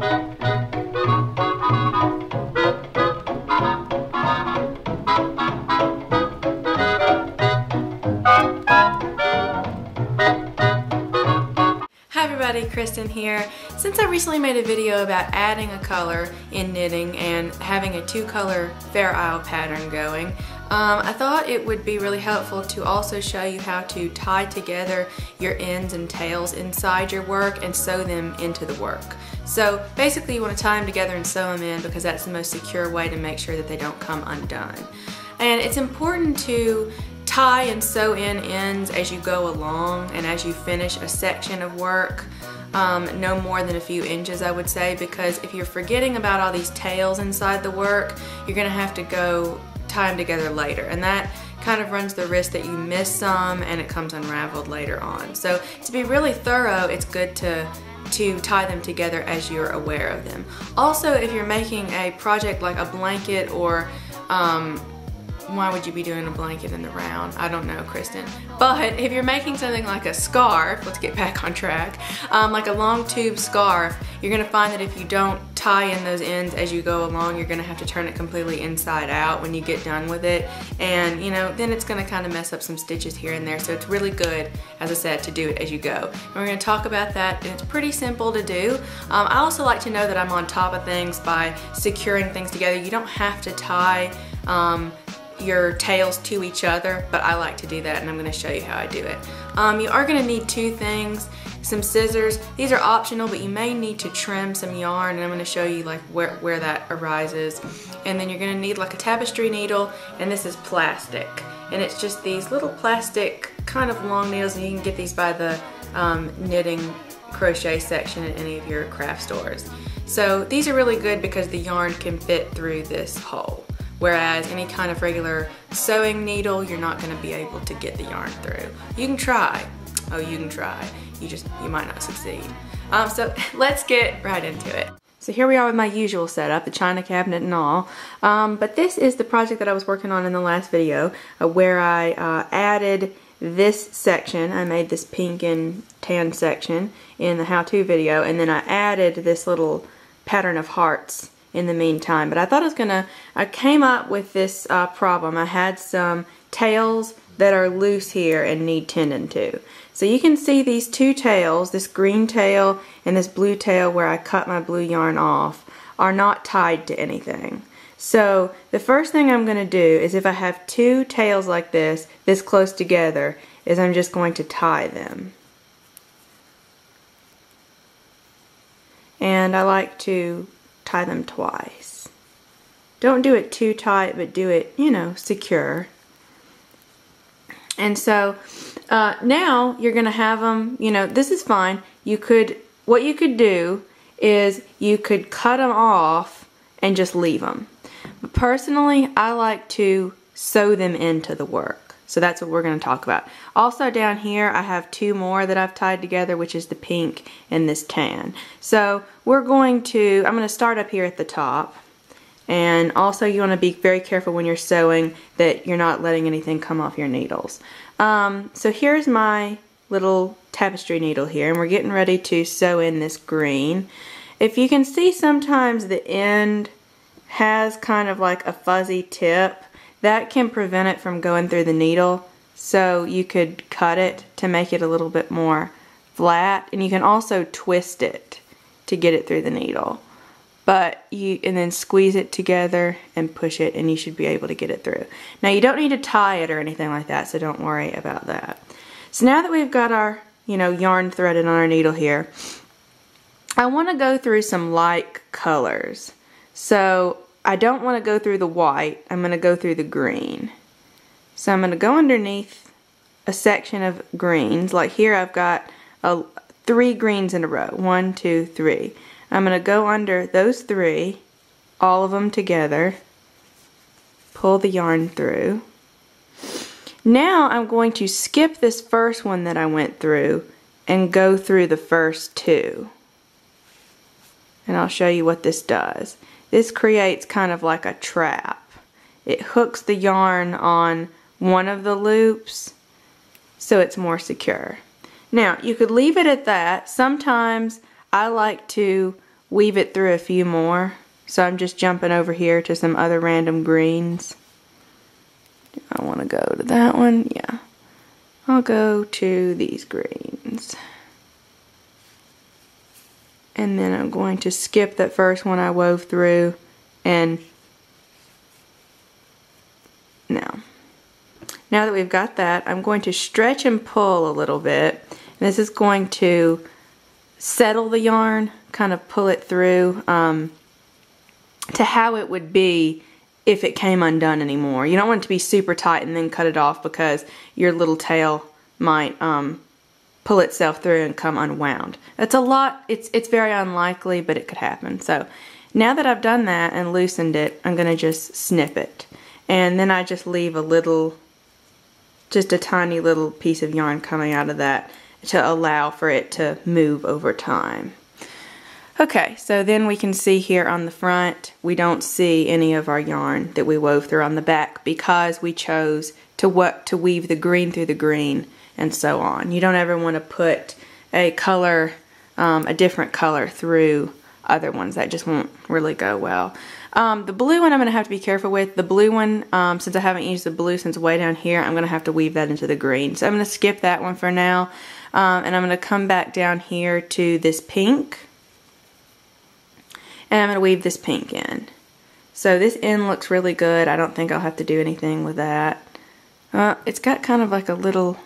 Hi everybody, Kristen here. Since I recently made a video about adding a color in knitting and having a 2-color Fairisle pattern going, I thought it would be really helpful to also show you how to tie together your ends and tails inside your work and sew them into the work. So basically you want to tie them together and sew them in because that's the most secure way to make sure that they don't come undone. And it's important to tie and sew in ends as you go along and as you finish a section of work, no more than a few inches I would say, because if you're forgetting about all these tails inside the work, you're going to have to go tie them together later, and that kind of runs the risk that you miss some and it comes unraveled later on. So to be really thorough, it's good to tie them together as you're aware of them. Also, if you're making a project like a blanket or why would you be doing a blanket in the round? I don't know, Kristen. But if you're making something like a scarf, let's get back on track, like a long tube scarf, you're gonna find that if you don't tie in those ends as you go along, you're gonna have to turn it completely inside out when you get done with it. And you know, then it's gonna kind of mess up some stitches here and there. So it's really good, as I said, to do it as you go. And we're gonna talk about that, and it's pretty simple to do. I also like to know that I'm on top of things by securing things together. You don't have to tie your tails to each other, but I like to do that, and I'm going to show you how I do it. You are going to need 2 things, some scissors. These are optional, but you may need to trim some yarn, and I'm going to show you like where that arises. And then you're going to need like a tapestry needle, and this is plastic, and it's just these little plastic kind of long needles, and you can get these by the knitting crochet section at any of your craft stores. So these are really good because the yarn can fit through this hole. Whereas any kind of regular sewing needle, you're not going to be able to get the yarn through. You can try. Oh, you can try. You might not succeed. So let's get right into it. So here we are with my usual setup, the china cabinet and all. But this is the project that I was working on in the last video, where I added this section. I made this pink and tan section in the how-to video, and then I added this little pattern of hearts in the meantime. But I thought I came up with this problem. I had some tails that are loose here and need tending to. So you can see these 2 tails, this green tail and this blue tail where I cut my blue yarn off, are not tied to anything. So the first thing I'm going to do is, if I have 2 tails like this close together, is I'm just going to tie them. And I like to tie them twice. Don't do it too tight, but do it, you know, secure. And so now you're gonna have them, you know, this is fine. What you could do is you could cut them off and just leave them. But personally, I like to sew them into the work. So that's what we're going to talk about. Also down here I have 2 more that I've tied together, which is the pink and this tan. So I'm going to start up here at the top. And also you want to be very careful when you're sewing that you're not letting anything come off your needles. So here's my little tapestry needle here, and we're getting ready to sew in this green. If you can see, sometimes the end has kind of like a fuzzy tip. That can prevent it from going through the needle, so you could cut it to make it a little bit more flat, and you can also twist it to get it through the needle. And then squeeze it together and push it, and you should be able to get it through. Now you don't need to tie it or anything like that, so don't worry about that. So now that we've got our, you know, yarn threaded on our needle here, I want to go through some light colors. So I don't want to go through the white, I'm going to go through the green. So I'm going to go underneath a section of greens. Like here I've got 3 greens in a row. 1, 2, 3. I'm going to go under those 3, all of them together, pull the yarn through. Now I'm going to skip this first one that I went through and go through the first 2. And I'll show you what this does. This creates kind of like a trap. It hooks the yarn on one of the loops so it's more secure. Now you could leave it at that. Sometimes I like to weave it through a few more. So I'm just jumping over here to some other random greens. I want to go to that one. Yeah. I'll go to these greens. And then I'm going to skip that first one I wove through, and now that we've got that, I'm going to stretch and pull a little bit. And this is going to settle the yarn, kind of pull it through to how it would be if it came undone anymore. You don't want it to be super tight and then cut it off, because your little tail might pull itself through and come unwound. That's a lot. It's very unlikely, but it could happen. So now that I've done that and loosened it, I'm going to just snip it. And then I just leave a little, just a tiny little piece of yarn coming out of that to allow for it to move over time. Okay, so then we can see here on the front, we don't see any of our yarn that we wove through on the back, because we chose to weave the green through the green and so on. You don't ever want to put a color, a different color through other ones. That just won't really go well. The blue one I'm going to have to be careful with. The blue one, since I haven't used the blue since way down here, I'm going to have to weave that into the green. So I'm going to skip that one for now. And I'm going to come back down here to this pink. And I'm going to weave this pink in. So this end looks really good. I don't think I'll have to do anything with that. It's got kind of like a little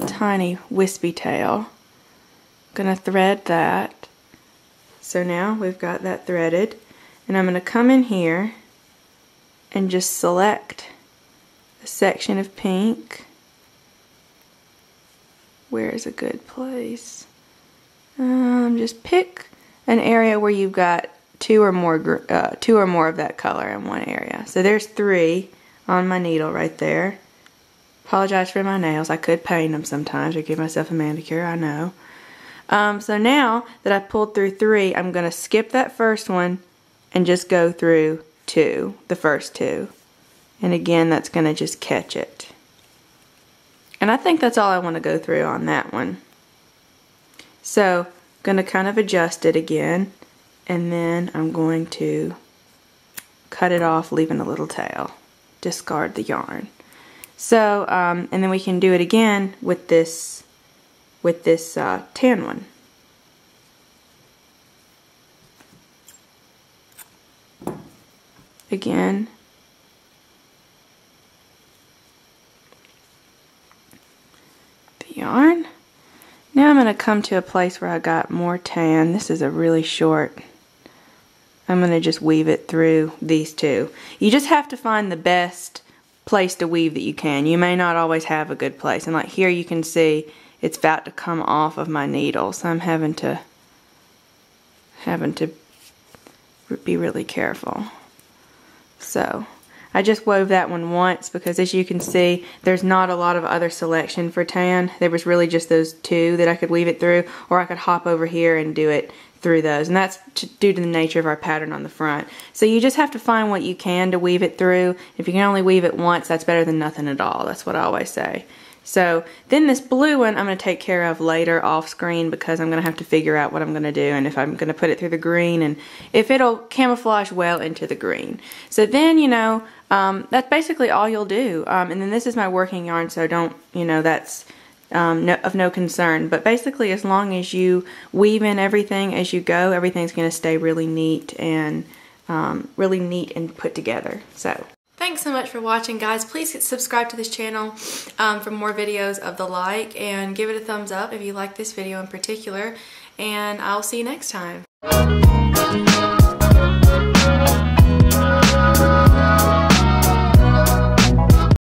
tiny wispy tail. I'm going to thread that. So now we've got that threaded. And I'm going to come in here and just select a section of pink. Where is a good place? Just pick an area where you've got two or more of that color in one area. So there's 3 on my needle right there. Apologize for my nails. I could paint them sometimes or give myself a manicure, I know. So now that I pulled through 3, I'm going to skip that first one and just go through 2, the first 2. And again, that's going to just catch it. And I think that's all I want to go through on that one. So I'm going to kind of adjust it again, and then I'm going to cut it off, leaving a little tail. Discard the yarn. So, and then we can do it again with this tan one. Again. The yarn. Now I'm going to come to a place where I got more tan. This is a really short. I'm going to just weave it through these 2. You just have to find the best place to weave that you can. You may not always have a good place. And like here you can see it's about to come off of my needle. So I'm having to be really careful. So I just wove that one once because, as you can see, there's not a lot of other selection for tan. There was really just those 2 that I could weave it through, or I could hop over here and do it through those, and that's due to the nature of our pattern on the front. So you just have to find what you can to weave it through. If you can only weave it once, that's better than nothing at all. That's what I always say. So then this blue one I'm going to take care of later off screen, because I'm going to have to figure out what I'm going to do and if I'm going to put it through the green and if it'll camouflage well into the green. So then, you know, that's basically all you'll do. And then this is my working yarn, so don't, you know, that's of no concern. But basically, as long as you weave in everything as you go, everything's going to stay really neat and put together. So thanks so much for watching, guys. Please subscribe to this channel for more videos of the like, and give it a thumbs up if you like this video in particular, and I'll see you next time.